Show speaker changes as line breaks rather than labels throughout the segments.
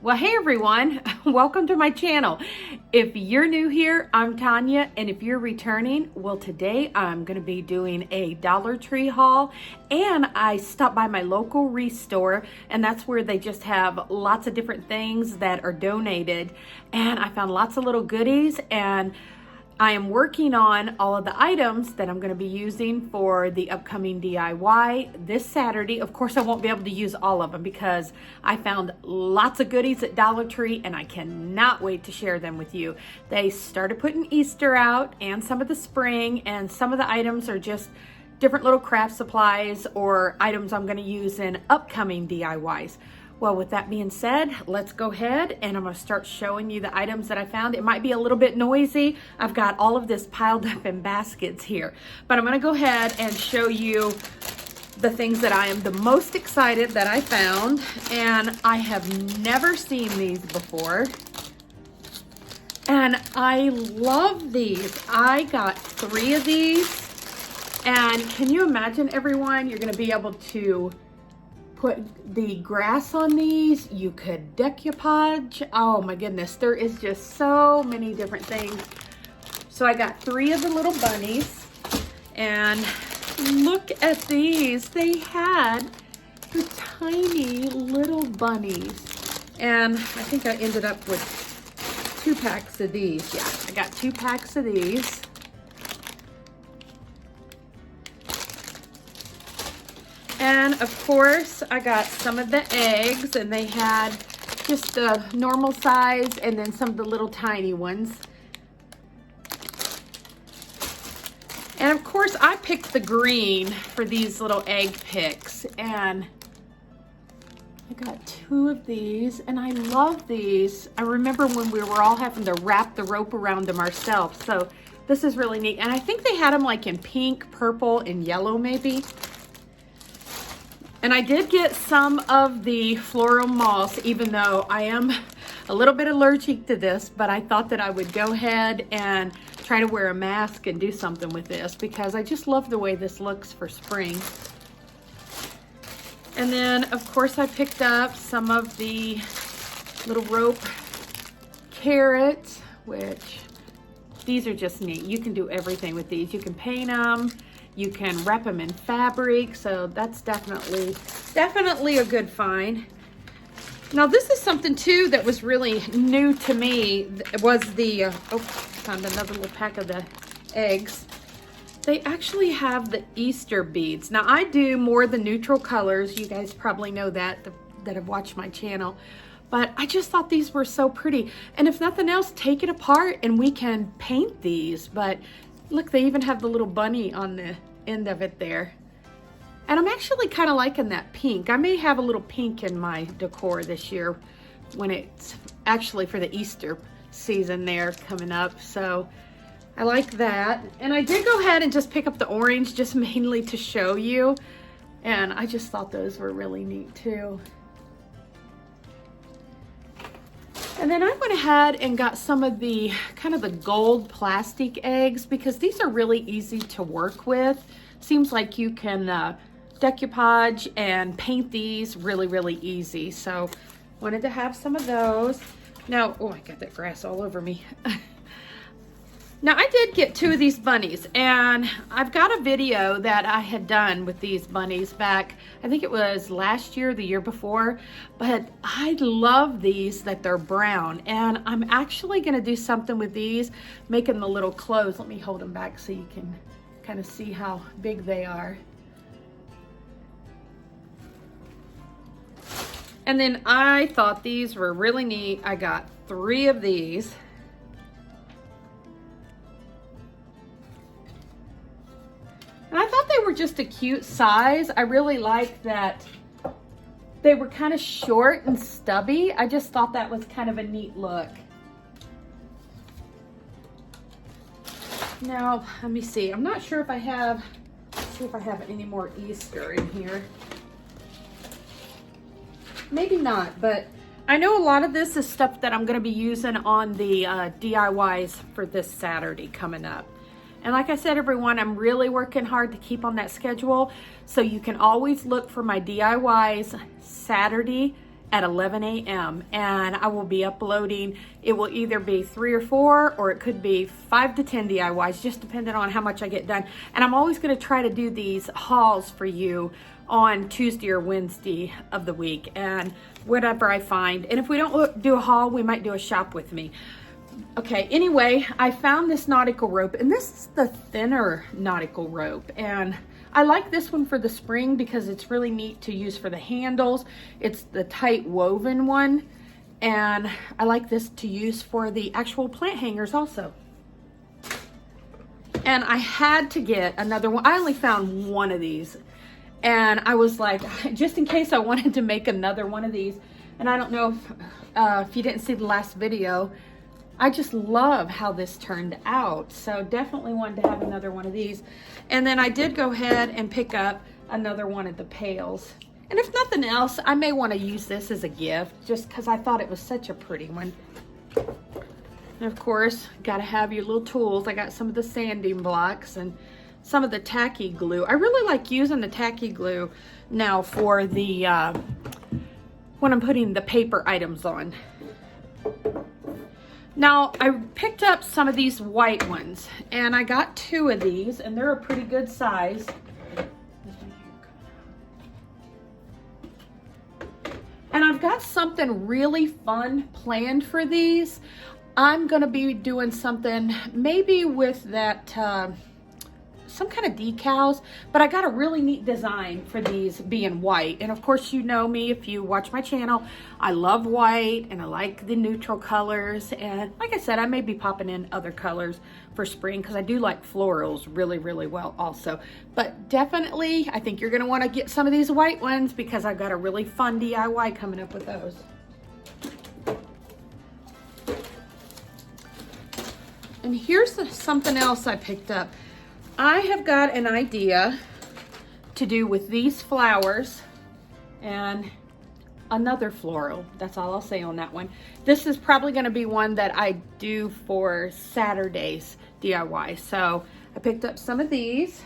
Well, hey everyone, welcome to my channel. If you're new here, I'm Tonya, and if you're returning, well, today I'm going to be doing a Dollar Tree haul, and I stopped by my local Restore, and that's where they just have lots of different things that are donated, and I found lots of little goodies, and I am working on all of the items that I'm going to be using for the upcoming DIY this Saturday. Of course, I won't be able to use all of them because I found lots of goodies at Dollar Tree and I cannot wait to share them with you. They started putting Easter out and some of the spring, and some of the items are just different little craft supplies or items I'm going to use in upcoming DIYs. Well, with that being said, let's go ahead and I'm going to start showing you the items that I found. It might be a little bit noisy. I've got all of this piled up in baskets here, but I'm going to go ahead and show you the things that I am the most excited that I found, and I have never seen these before. And I love these. I got 3 of these, and can you imagine, everyone, you're going to be able to put the grass on these. You could decoupage. Oh my goodness, there is just so many different things. So I got 3 of the little bunnies, and look at these. They had the tiny little bunnies, and I think I ended up with 2 packs of these. Yeah, I got 2 packs of these. And of course, I got some of the eggs, and they had just the normal size and then some of the little tiny ones. And of course, I picked the green for these little egg picks, and I got 2 of these, and I love these. I remember when we were all having to wrap the rope around them ourselves, so this is really neat. And I think they had them like in pink, purple, and yellow maybe. And I did get some of the floral moss, even though I am a little bit allergic to this, but I thought that I would go ahead and try to wear a mask and do something with this because I just love the way this looks for spring. And then, of course, I picked up some of the little rope carrots, which these are just neat. You can do everything with these. You can paint them. You can wrap them in fabric, so that's definitely a good find. Now, this is something too that was really new to me. It was the found another little pack of the eggs. They actually have the Easter beads. Now, I do more the neutral colors. You guys probably know that have watched my channel. But I just thought these were so pretty. And if nothing else, take it apart and we can paint these. But look, they even have the little bunny on the end of it there. And I'm actually kind of liking that pink. I may have a little pink in my decor this year when it's actually for the Easter season there coming up. So I like that. And I did go ahead and just pick up the orange just mainly to show you. And I just thought those were really neat too. And then I went ahead and got some of the kind of the gold plastic eggs because these are really easy to work with. Seems like you can decoupage and paint these really easy. So wanted to have some of those. Now, oh, I got that grass all over me. Now, I did get 2 of these bunnies, and I've got a video that I had done with these bunnies back, I think it was last year, the year before, but I love these that they're brown, and I'm actually going to do something with these, making the little clothes. Let me hold them back so you can kind of see how big they are. And then I thought these were really neat. I got 3 of these. And I thought they were just a cute size. I really like that they were kind of short and stubby. I just thought that was kind of a neat look. Now, let me see. I'm not sure if I have, let's see if I have any more Easter in here. Maybe not, but I know a lot of this is stuff that I'm going to be using on the DIYs for this Saturday coming up. And like I said, everyone, I'm really working hard to keep on that schedule. So you can always look for my DIYs Saturday at 11 a.m. and I will be uploading. It will either be 3 or 4, or it could be 5 to 10 DIYs, just depending on how much I get done. And I'm always going to try to do these hauls for you on Tuesday or Wednesday of the week, and whatever I find. And if we don't do a haul, we might do a shop with me. Okay, anyway, I found this nautical rope, and this is the thinner nautical rope, and I like this one for the spring because it's really neat to use for the handles. It's the tight woven one, and I like this to use for the actual plant hangers also. And I had to get another one. I only found one of these, and I was like, just in case I wanted to make another one of these. And I don't know if you didn't see the last video, I just love how this turned out. So definitely wanted to have another one of these. And then I did go ahead and pick up another one of the pails. And if nothing else, I may want to use this as a gift just because I thought it was such a pretty one. And of course, got to have your little tools. I got some of the sanding blocks and some of the tacky glue. I really like using the tacky glue now for the, when I'm putting the paper items on. Now, I picked up some of these white ones, and I got 2 of these, and they're a pretty good size. And I've got something really fun planned for these. I'm gonna be doing something maybe with that, some kind of decals, but I got a really neat design for these being white. And of course, you know me, if you watch my channel, I love white and I like the neutral colors. And like I said, I may be popping in other colors for spring because I do like florals really, really well also. But definitely, I think you're gonna wanna get some of these white ones because I've got a really fun DIY coming up with those. And here's something else I picked up. I have got an idea to do with these flowers and another floral. That's all I'll say on that one. This is probably going to be one that I do for Saturday's DIY. So I picked up some of these.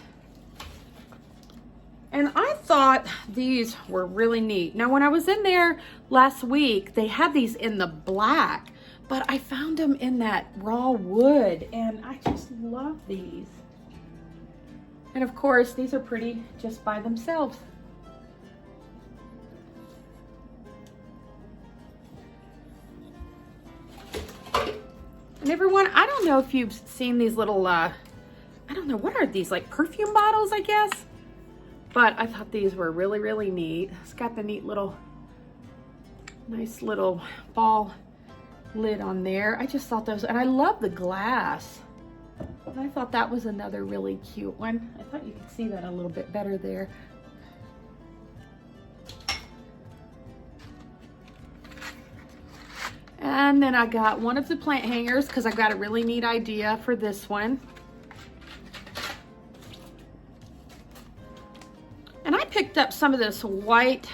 And I thought these were really neat. Now, when I was in there last week, they had these in the black, but I found them in that raw wood, and I just love these. And of course, these are pretty just by themselves. And everyone, I don't know if you've seen these little, I don't know, what are these, like perfume bottles, I guess? But I thought these were really, really neat. It's got the neat little, nice little ball lid on there. I just thought those, and I love the glass. And I thought that was another really cute one. I thought you could see that a little bit better there. And then I got one of the plant hangers because I got a really neat idea for this one. And I picked up some of this white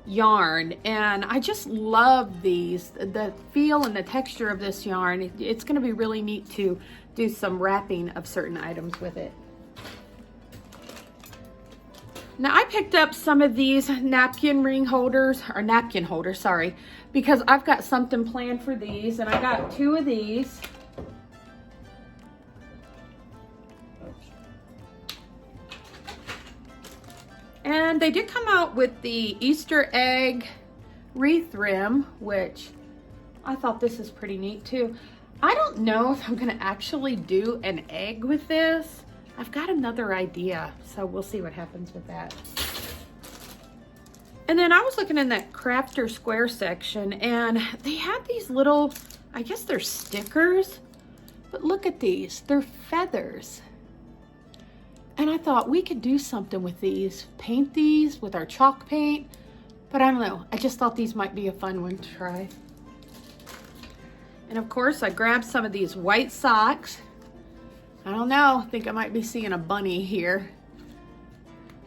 yarn, and I just love these. The feel and the texture of this yarn. It's going to be really neat to do some wrapping of certain items with it. Now I picked up some of these napkin ring holders, or napkin holders, sorry, because I've got something planned for these, and I got 2 of these. And they did come out with the Easter egg wreath rim, which I thought this is pretty neat too. I don't know if I'm gonna actually do an egg with this. I've got another idea, so we'll see what happens with that. And then I was looking in that crafter square section, and they had these little, I guess they're stickers, but look at these, they're feathers. And I thought we could do something with these, paint these with our chalk paint, but I don't know, I just thought these might be a fun one to try. And of course, I grabbed some of these white socks. I don't know, I think I might be seeing a bunny here.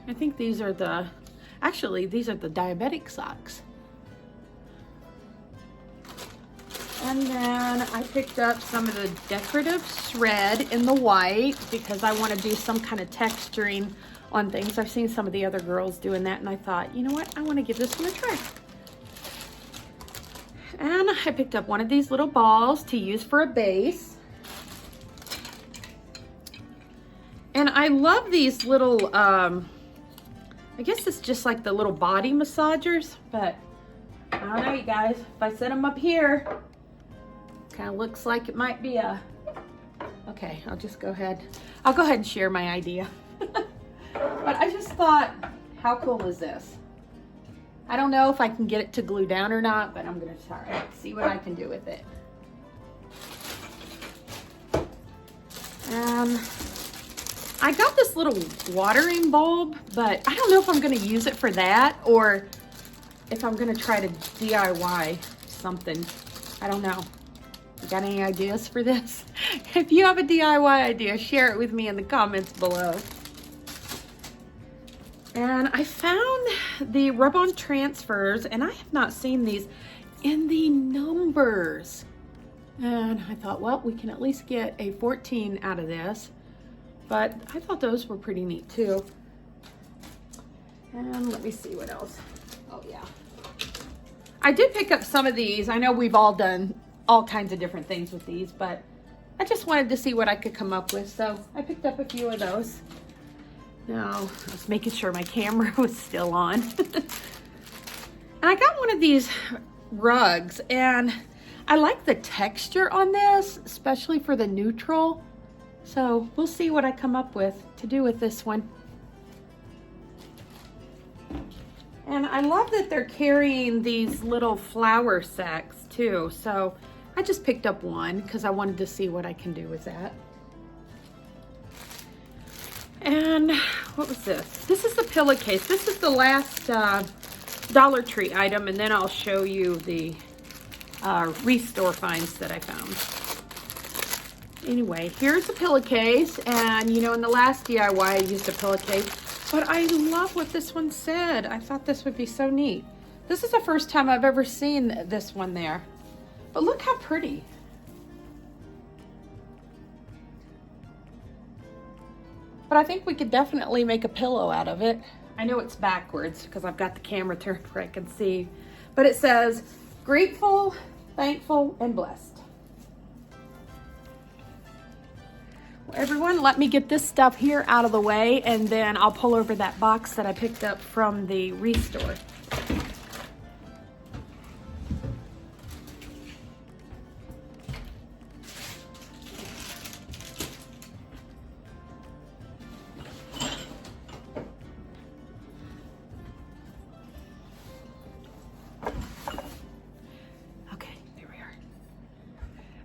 I think these are the, actually, these are the diabetic socks. And then I picked up some of the decorative thread in the white because I want to do some kind of texturing on things. I've seen some of the other girls doing that, and I thought, you know what, I want to give this one a try. And I picked up one of these little balls to use for a base. And I love these little, I guess it's just like the little body massagers, but I don't know, you guys. If I set them up here, kind of looks like it might be a, okay, I'll just go ahead. I'll go ahead and share my idea. But I just thought, how cool is this? I don't know if I can get it to glue down or not, but I'm gonna try, see what I can do with it. I got this little watering bulb, but I don't know if I'm gonna use it for that or if I'm gonna try to DIY something. I don't know. You got any ideas for this? If you have a DIY idea, share it with me in the comments below. And I found the rub-on transfers, and I have not seen these in the numbers. And I thought, well, we can at least get a 14 out of this. But I thought those were pretty neat too. And let me see what else. Oh yeah. I did pick up some of these. I know we've all done all kinds of different things with these, but I just wanted to see what I could come up with. So I picked up a few of those. Now, I was making sure my camera was still on. And I got one of these rugs, and I like the texture on this, especially for the neutral. So we'll see what I come up with to do with this one. And I love that they're carrying these little flower sacks too. So I just picked up one because I wanted to see what I can do with that. And what was this? This is the pillowcase. This is the last Dollar Tree item, and then I'll show you the Restore finds that I found. Anyway, here's the pillowcase, and you know, in the last DIY I used a pillowcase, but I love what this one said. I thought this would be so neat. This is the first time I've ever seen this one there, but look how pretty. But I think we could definitely make a pillow out of it. I know it's backwards because I've got the camera turned where I can see, but it says, grateful, thankful, and blessed. Well, everyone, let me get this stuff here out of the way, and then I'll pull over that box that I picked up from the Restore.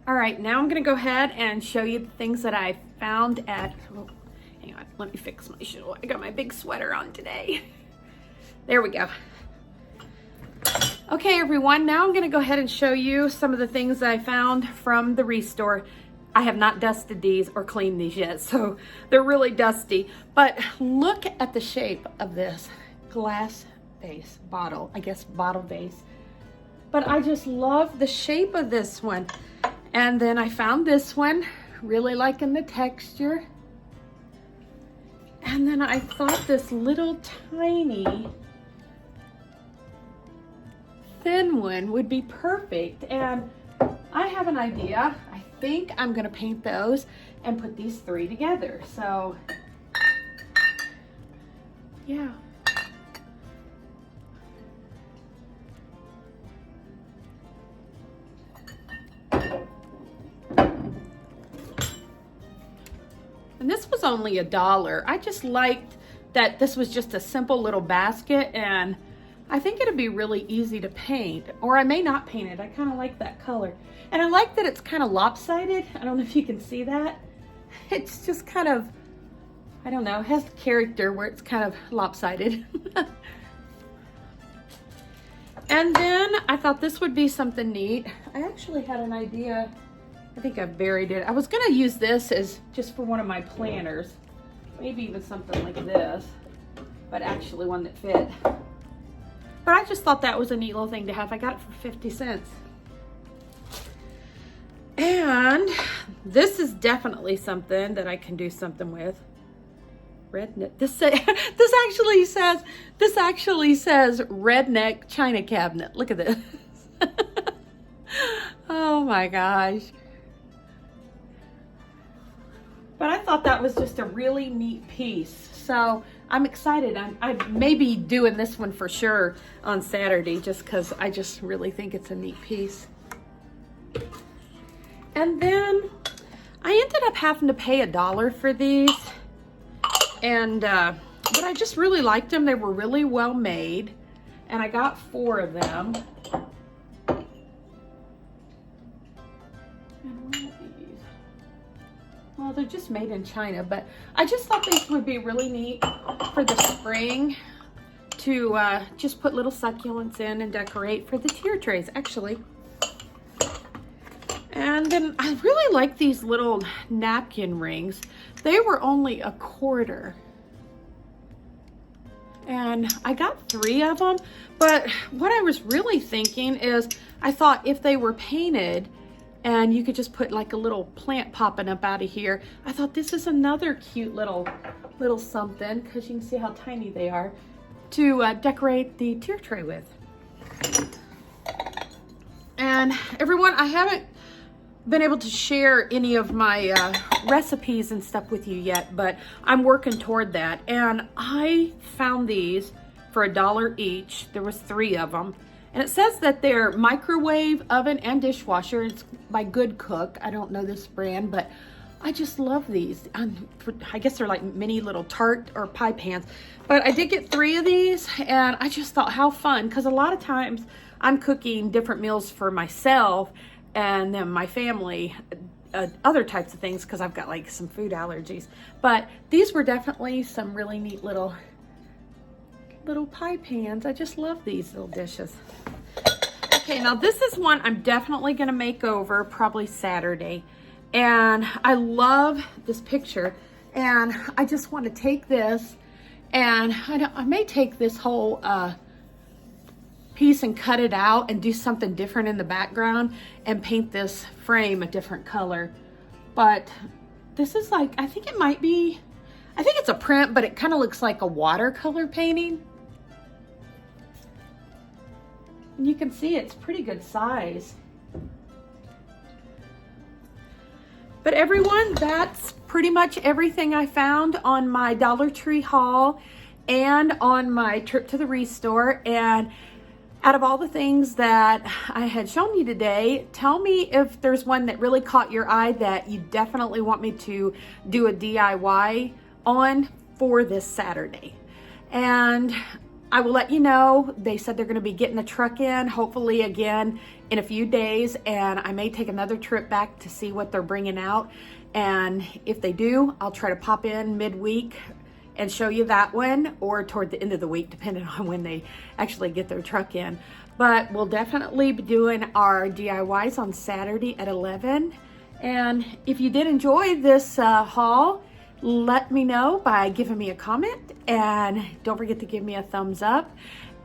All right, now I'm gonna go ahead and show you the things that I found at, oh, hang on, let me fix my shoe. I got my big sweater on today. There we go. Okay, everyone, now I'm gonna go ahead and show you some of the things that I found from the Restore. I have not dusted these or cleaned these yet, so they're really dusty. But look at the shape of this glass base bottle, I guess bottle base. But I just love the shape of this one. And then I found this one, really liking the texture. And then I thought this little tiny thin one would be perfect. And I have an idea. I think I'm gonna paint those and put these three together. So, yeah. And this was only $1. I just liked that this was just a simple little basket, and I think it'd be really easy to paint, or I may not paint it. I kind of like that color. And I like that it's kind of lopsided. I don't know if you can see that. It's just kind of, I don't know, it has the character where it's kind of lopsided. And then I thought this would be something neat. I actually had an idea. I think I buried it. I was gonna use this as just for one of my planners. Maybe even something like this, but actually one that fit. But I just thought that was a neat little thing to have. I got it for 50 cents. And this is definitely something that I can do something with. Redneck. This actually says redneck china cabinet. Look at this. Oh my gosh. But I thought that was just a really neat piece. So I'm excited. I may be doing this one for sure on Saturday just because I just really think it's a neat piece. And then I ended up having to pay $1 for these. And, but I just really liked them. They were really well made. And I got 4 of them. Well, they're just made in China, but I just thought these would be really neat for the spring to just put little succulents in and decorate for the tier trays, actually. And then I really like these little napkin rings. They were only $1/4. And I got 3 of them, but what I was really thinking is I thought if they were painted and you could just put like a little plant popping up out of here. I thought this is another cute little something, because you can see how tiny they are, to decorate the tier tray with. And everyone, I haven't been able to share any of my recipes and stuff with you yet, but I'm working toward that. And I found these for $1 each. There was 3 of them. And it says that they're microwave, oven, and dishwasher. It's by Good Cook. I don't know this brand, but I just love these. I guess they're like mini little tart or pie pans. But I did get 3 of these, and I just thought how fun, because a lot of times I'm cooking different meals for myself and then my family, other types of things, because I've got like some food allergies. But these were definitely some really neat little pie pans. I just love these little dishes. Okay, now this is one I'm definitely gonna make over probably Saturday. And I love this picture. And I just want to take this, and I may take this whole piece and cut it out and do something different in the background and paint this frame a different color. But this is like, I think it's a print, but it kind of looks like a watercolor painting. And you can see it's pretty good size. But everyone, that's pretty much everything I found on my Dollar Tree haul and on my trip to the Restore. And out of all the things that I had shown you today, tell me if there's one that really caught your eye that you definitely want me to do a DIY on for this Saturday. And I will let you know. They said they're going to be getting the truck in, hopefully again in a few days, and I may take another trip back to see what they're bringing out. And if they do, I'll try to pop in midweek and show you that one, or toward the end of the week, depending on when they actually get their truck in. But we'll definitely be doing our DIYs on Saturday at 11. And if you did enjoy this haul, let me know by giving me a comment, and don't forget to give me a thumbs up.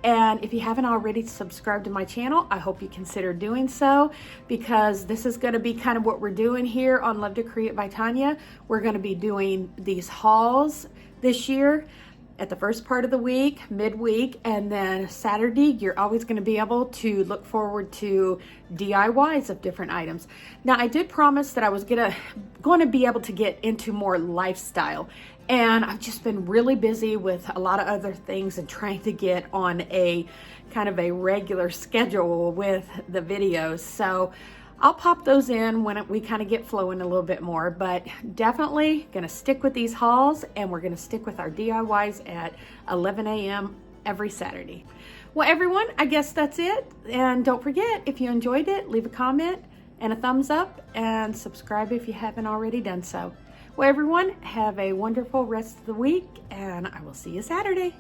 And if you haven't already subscribed to my channel, I hope you consider doing so, because this is going to be kind of what we're doing here on Love to Create by Tonya. We're going to be doing these hauls this year at the first part of the week, midweek, and then Saturday, you're always going to be able to look forward to DIYs of different items. Now, I did promise that I was going to be able to get into more lifestyle, and I've just been really busy with a lot of other things and trying to get on a kind of a regular schedule with the videos. So I'll pop those in when we kind of get flowing a little bit more, but definitely going to stick with these hauls, and we're going to stick with our DIYs at 11 a.m. every Saturday. Well, everyone, I guess that's it. And don't forget, if you enjoyed it, leave a comment and a thumbs up, and subscribe if you haven't already done so. Well, everyone, have a wonderful rest of the week, and I will see you Saturday.